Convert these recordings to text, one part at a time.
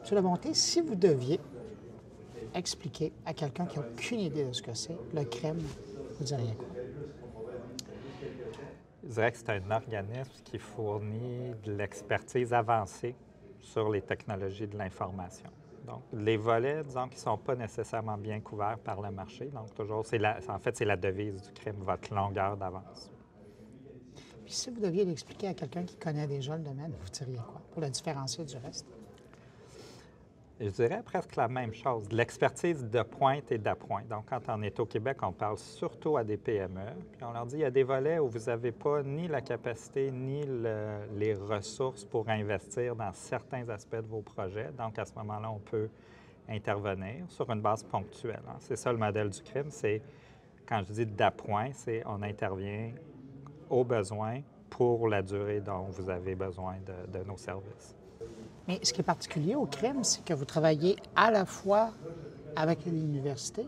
Monsieur Labonté, si vous deviez expliquer à quelqu'un qui n'a aucune idée de ce que c'est, le crime, vous diriez quoi? Je dirais que c'est un organisme qui fournit de l'expertise avancée sur les technologies de l'information. Donc, les volets, disons, qui ne sont pas nécessairement bien couverts par le marché. Donc, toujours, en fait, c'est la devise du crime, votre longueur d'avance. Puis si vous deviez l'expliquer à quelqu'un qui connaît déjà le domaine, vous diriez quoi pour le différencier du reste? Je dirais presque la même chose, de l'expertise de pointe et d'appoint. Donc, quand on est au Québec, on parle surtout à des PME, puis on leur dit il y a des volets où vous n'avez pas ni la capacité ni les ressources pour investir dans certains aspects de vos projets. Donc, à ce moment-là, on peut intervenir sur une base ponctuelle. Hein. C'est ça le modèle du crime, c'est, quand je dis d'appoint, c'est on intervient au besoin pour la durée dont vous avez besoin de nos services. Mais ce qui est particulier au crime, c'est que vous travaillez à la fois avec l'université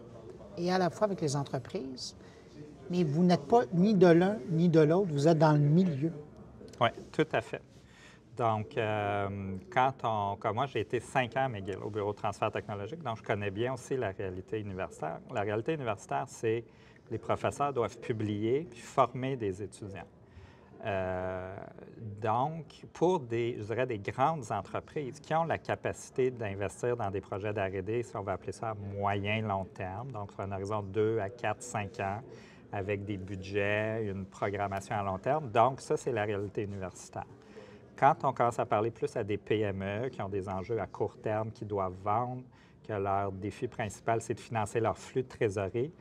et à la fois avec les entreprises, mais vous n'êtes pas ni de l'un ni de l'autre, vous êtes dans le milieu. Oui, tout à fait. Donc, comme moi, j'ai été 5 ans à McGill, au bureau de transfert technologique, donc je connais bien aussi la réalité universitaire. La réalité universitaire, c'est que les professeurs doivent publier puis former des étudiants. Donc, pour je dirais, des grandes entreprises qui ont la capacité d'investir dans des projets d'R&D, si on va appeler ça à moyen-long terme, donc sur un horizon de 2 à 4, 5 ans, avec des budgets, une programmation à long terme. Donc, ça, c'est la réalité universitaire. Quand on commence à parler plus à des PME qui ont des enjeux à court terme, qui doivent vendre, que leur défi principal, c'est de financer leur flux de trésorerie,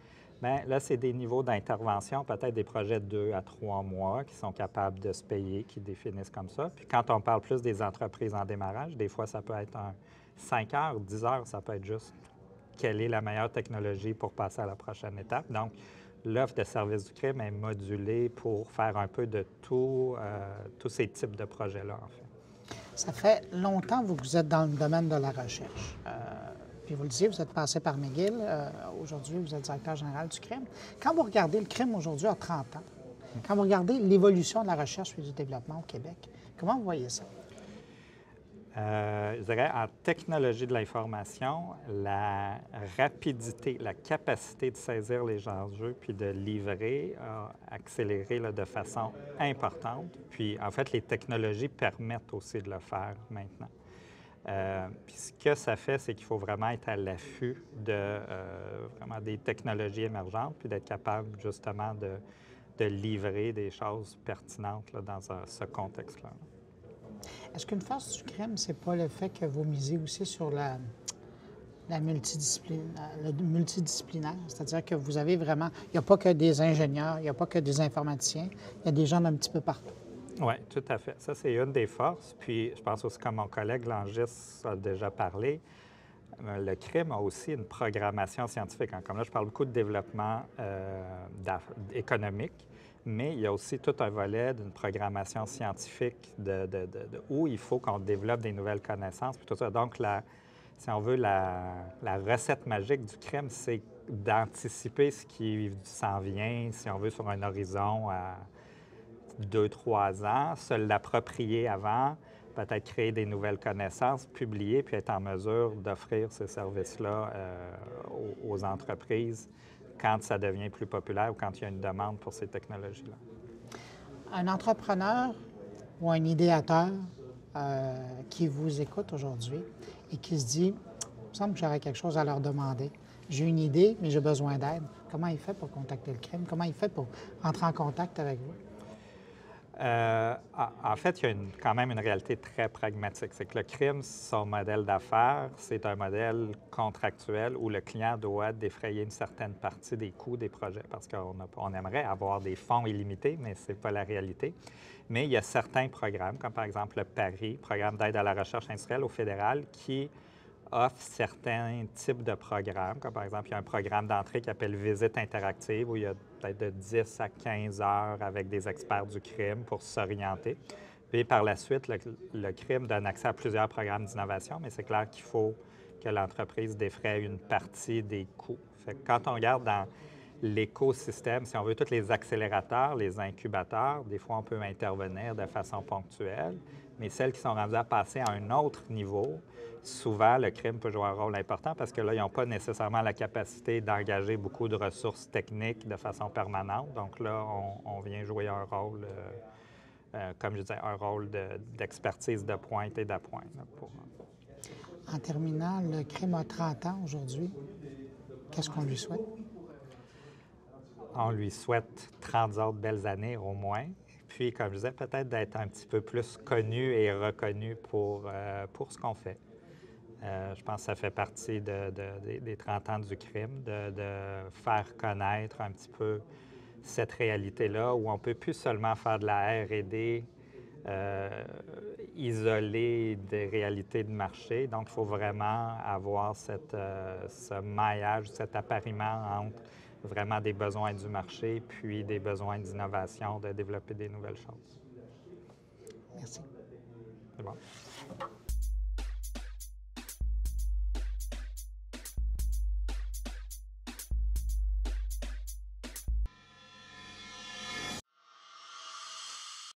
bien là, c'est des niveaux d'intervention, peut-être des projets de 2 à 3 mois qui sont capables de se payer, qui définissent comme ça. Puis quand on parle plus des entreprises en démarrage, des fois, ça peut être 5 heures, 10 heures, ça peut être juste quelle est la meilleure technologie pour passer à la prochaine étape. Donc, l'offre de services du crime est modulée pour faire un peu de tous ces types de projets-là, en fait. Ça fait longtemps que vous êtes dans le domaine de la recherche. Puis vous le disiez, vous êtes passé par McGill. Aujourd'hui, vous êtes directeur général du crime. Quand vous regardez le crime aujourd'hui à 30 ans, quand vous regardez l'évolution de la recherche et du développement au Québec, comment vous voyez ça? Je dirais, en technologie de l'information, la rapidité, la capacité de saisir les enjeux puis de livrer a accéléré là, de façon importante. Puis, en fait, les technologies permettent aussi de le faire maintenant. Puis ce que ça fait, c'est qu'il faut vraiment être à l'affût vraiment des technologies émergentes puis d'être capable justement de livrer des choses pertinentes là, dans ce contexte-là. Est-ce qu'une force du crime, c'est pas le fait que vous misez aussi sur le multidisciplinaire? C'est-à-dire que vous avez vraiment... Il n'y a pas que des ingénieurs, il n'y a pas que des informaticiens, il y a des gens d'un petit peu partout. Oui, tout à fait. Ça, c'est une des forces. Puis, je pense aussi, comme mon collègue Langis a déjà parlé, le crime a aussi une programmation scientifique. Comme là, je parle beaucoup de développement économique, mais il y a aussi tout un volet d'une programmation scientifique où il faut qu'on développe des nouvelles connaissances, puis tout ça. Donc, si on veut, la recette magique du crime, c'est d'anticiper ce qui s'en vient, si on veut, sur un horizon à 2-3 ans, se l'approprier avant, peut-être créer des nouvelles connaissances, publier, puis être en mesure d'offrir ces services-là aux entreprises quand ça devient plus populaire ou quand il y a une demande pour ces technologies-là. Un entrepreneur ou un idéateur qui vous écoute aujourd'hui et qui se dit, il me semble que j'aurais quelque chose à leur demander. J'ai une idée, mais j'ai besoin d'aide. Comment il fait pour contacter le crime? Comment il fait pour entrer en contact avec vous? En fait, il y a quand même une réalité très pragmatique. C'est que le crime, son modèle d'affaires, c'est un modèle contractuel où le client doit défrayer une certaine partie des coûts des projets parce qu'on aimerait avoir des fonds illimités, mais ce n'est pas la réalité. Mais il y a certains programmes, comme par exemple le PARI, Programme d'aide à la recherche industrielle au fédéral, qui offre certains types de programmes, comme par exemple, il y a un programme d'entrée qui s'appelle Visite interactive, où il y a peut-être de 10 à 15 heures avec des experts du crime pour s'orienter. Puis par la suite, le crime donne accès à plusieurs programmes d'innovation, mais c'est clair qu'il faut que l'entreprise défraie une partie des coûts. Fait que quand on regarde dans l'écosystème, si on veut, tous les accélérateurs, les incubateurs, des fois, on peut intervenir de façon ponctuelle, Mais celles qui sont rendues à passer à un autre niveau, souvent, le crime peut jouer un rôle important parce que là, ils n'ont pas nécessairement la capacité d'engager beaucoup de ressources techniques de façon permanente. Donc là, on vient jouer un rôle, comme je disais, un rôle d'expertise de pointe et d'appoint. En terminant, le crime a 30 ans aujourd'hui. Qu'est-ce qu'on lui souhaite? On lui souhaite 30 autres belles années au moins. Puis, comme je disais, peut-être d'être un petit peu plus connu et reconnu pour ce qu'on fait. Je pense que ça fait partie des 30 ans du crime, de faire connaître un petit peu cette réalité-là où on ne peut plus seulement faire de la R&D isolée des réalités de marché. Donc, il faut vraiment avoir ce maillage, cet appariement entre vraiment des besoins du marché puis des besoins d'innovation, de développer des nouvelles choses. Merci. C'est bon.